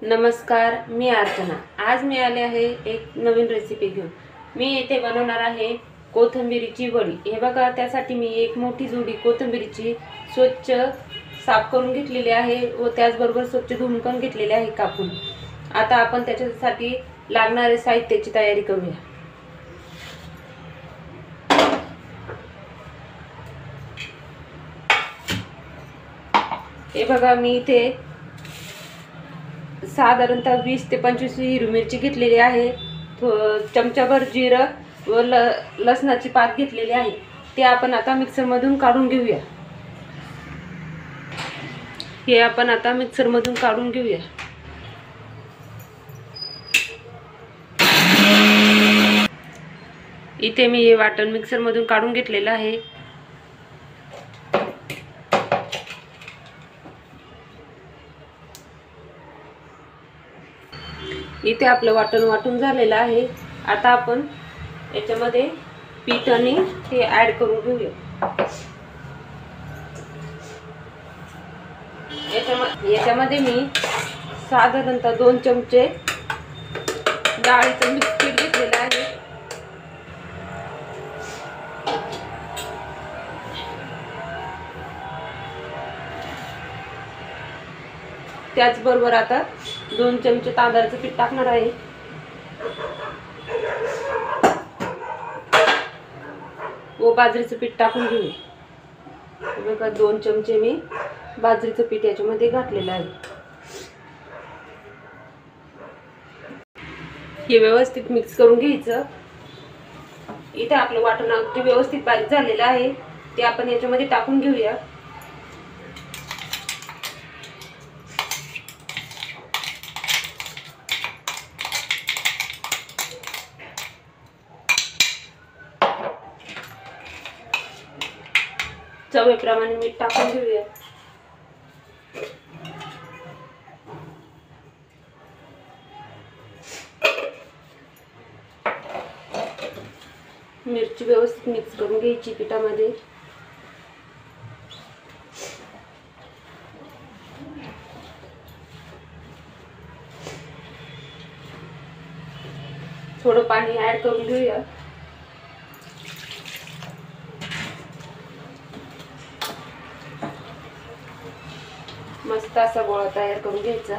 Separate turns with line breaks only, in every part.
नमस्कार, मी अर्चना। आज मी आले आहे एक नवीन रेसिपी घेऊन। मी येथे बनवणार आहे कोथिंबीरीची वडी। हे बघा, त्यासाठी मी एक मोठी जोडी कोथिंबीरीची स्वच्छ साफ करून घेतलेली आहे व त्याचबरोबर स्वच्छ धुवून पण घेतलेली आहे कापून। आता आपण त्याच्यासाठी लागणारे साहित्याची तयारी करूया। हे बघा, मी इथे साधारणतः 20 ते 25 हिरवी मिरची घेतलेली आहे। चमचाभर जिरं व लसणाची पात घेतलेली आहे। ते आपण आता मिक्सर मधून काढून घेऊया। हे आपण आता मिक्सर मधून काढून घेऊया। इथे मी हे वाटण मिक्सर मधून काढून घेतलेलं आहे। इथे आपलं वाटण वाटून झालेलं आहे। आता आपण याच्यामध्ये पीठ आणि ते ऍड करून घेऊया। याच्यामध्ये मी साधारणतः 2 चमचे डाळीचं मिक्स पीठ घेतलेलं आहे। त्याचबरोबर आता 2 चमचे तांदळाचं पीठ टाकणार आहे व बाजरीचं पीठ टाकून घेऊया। बघा, 2 चमचे मी बाजरीचं पीठ याच्यामध्ये घातलेलं आहे। हे व्यवस्थित मिक्स करून घ्यायचं। इथे आपलं वाटण अगदी व्यवस्थित बारीक झालेलं आहे, ते आपण याच्यामध्ये टाकून घेऊया। चवीप्रमाणे मीठ टाकून घेऊया। मिरची व्यवस्थित मिक्स करून घ्यायची पिठामध्ये। थोडं पाणी ऍड करून घेऊया। मस्त असा गोळा तयार करून घ्यायचा।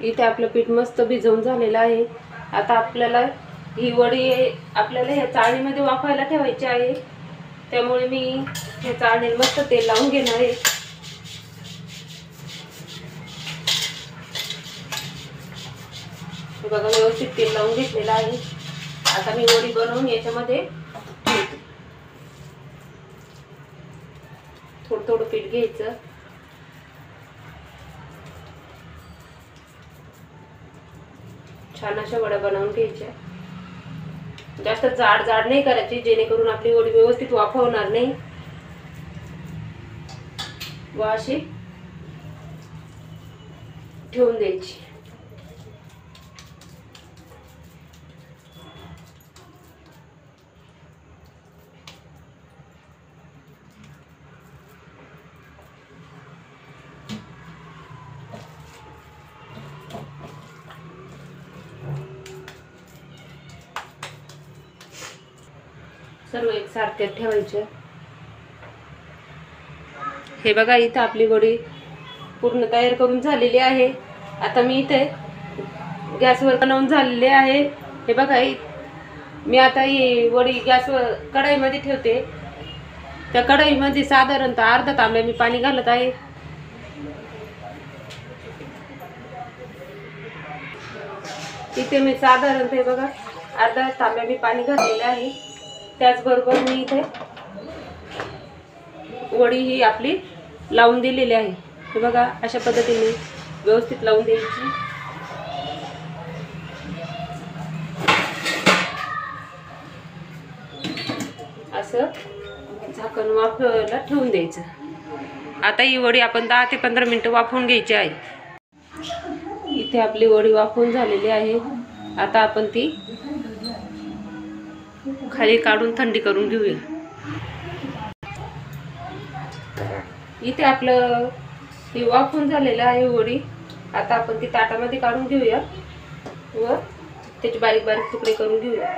इथे आपलं पीठ मस्त भिजवून झालेलं आहे। आता आपल्याला ही वडी ह्या चाळणीमध्ये वाफायला ठेवायची आहे। त्यामुळे मी ह्या चाळणीला मस्त तेल लावून घेणार आहे। बघा, व्यवस्थित तेल लावून घेतलेलं आहे। आता मी वडी बनवून याच्यामध्ये थोडं थोडं पीठ घ्यायचं। छान अशा वड्या बनवून घ्यायच्या। जास्त जाड नाही करायची, जेणेकरून आपली वडी व्यवस्थित वाफवणार नाही व अशी ठेवून द्यायची। सर्व एकसारखे ठेवायचे। हे बघा, इथे आपली वडी पूर्ण तयार करून झालेली आहे। आता मी इथे गॅसवर बनवून झालेले आहे। हे बघा, मी आता ही वडी गॅसवर कढईमध्ये ठेवते। त्या कढईमध्ये साधारणतः अर्धा तांब्या मी पाणी घालत आहे। इथे मी साधारणतः बघा अर्धा तांब्या मी पाणी घातलेले आहे। त्याचबरोबर मी इथे वडी ही आपली लावून दिलेली आहे। हे बघा, अशा पद्धतीने व्यवस्थित लावून द्यायची। असं झाकण वाफवायला ठेवून द्यायचं। आता ही वडी आपण 10 ते 15 मिनिटं वाफवून घ्यायची आहे। इथे आपली वडी वाफवून झालेली आहे। आता आपण ती खाली काढून थंडी करून घेऊया. इथे आपलं हे वाफून झालेलं आहे वडी. आता आपण ती ताटामध्ये काढून घेऊया व त्याचे बारीक बारीक तुकडे करून घेऊया.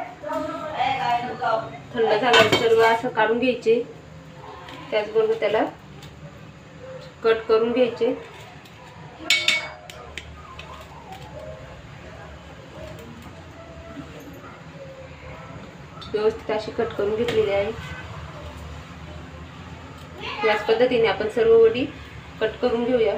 थंड झाल्यावर सर्व असं काढून घ्यायचे. त्याचबरोबर त्याला कट करून घ्यायचे. व्यवस्थित अशी कट करून घेतलेली आहे. याच पद्धतीने आपण सर्व वडी कट करून घेऊया.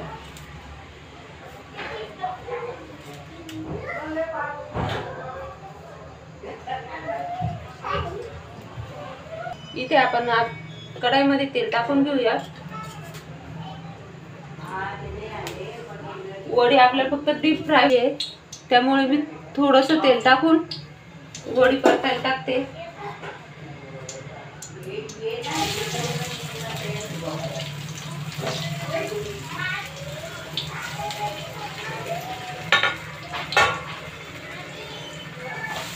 इथे आपण कढईमध्ये तेल टाकून घेऊया. वडी आपल्याला फक्त डीप फ्राय आहे, त्यामुळे मी थोडंसं तेल टाकून वडी परतायला टाकते.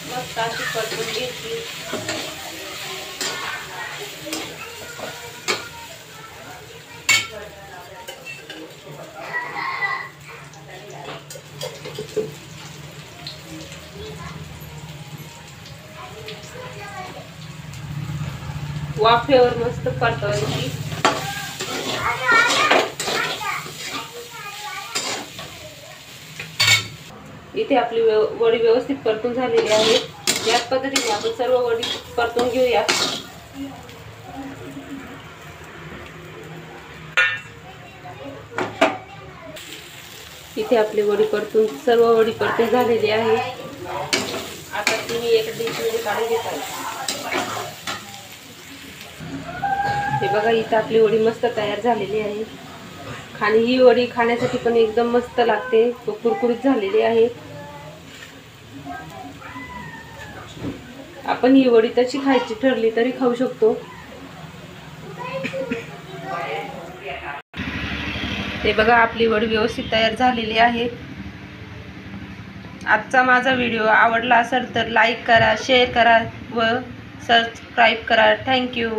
मस्त अशी परतून घ्यायची. वाफेवर मस्त परतवायची. इथे आपली वडी व्यवस्थित परतून झालेली आहे. याच पद्धतीने आपण सर्व वडी परतून घेऊया. इथे आपली वडी परतून सर्व वडी परतून झालेली आहे. आता तुम्ही एक डिशमध्ये काढून घेता. हे बघा, इथे आपली वडी मस्त तयार झालेली आहे. ही वडी खाण्यासाठी पण एकदम मस्त लागते व कुरकुरीत झालेली आहे. आपण ही वडी तशी खायची ठरली तरी खाऊ शकतो. हे बघा, आपली वडी व्यवस्थित तयार झालेली आहे. आजचा माझा व्हिडिओ आवडला असेल तर लाईक करा, शेअर करा व सबस्क्राईब करा. थँक्यू.